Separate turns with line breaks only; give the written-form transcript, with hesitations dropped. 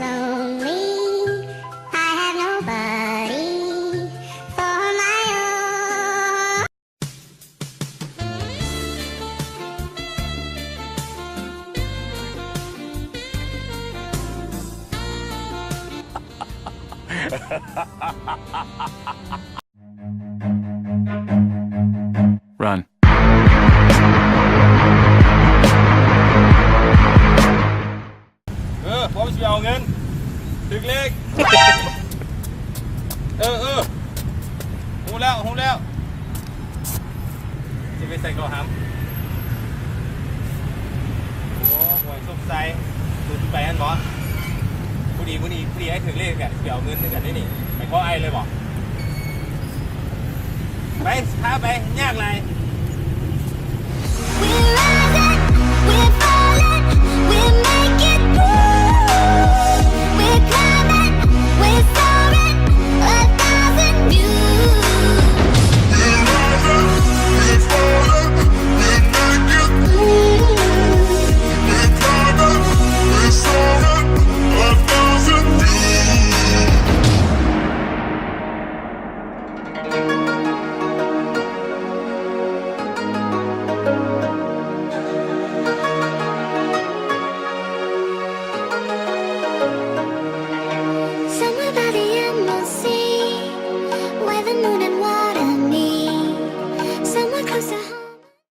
lonely. I have nobody for my own.
Run.
พร้อมจะเอาเงินถึงเลขหูแล้วจะไปใส่กระหำโอ้หวยสุกใจดูไปอันบอสผู้ดีให้ถึงเลขกันเดี๋ยวเงินนึงกันได้นี่ไปขอไอเลยบอกไปพาไปยากไร
We love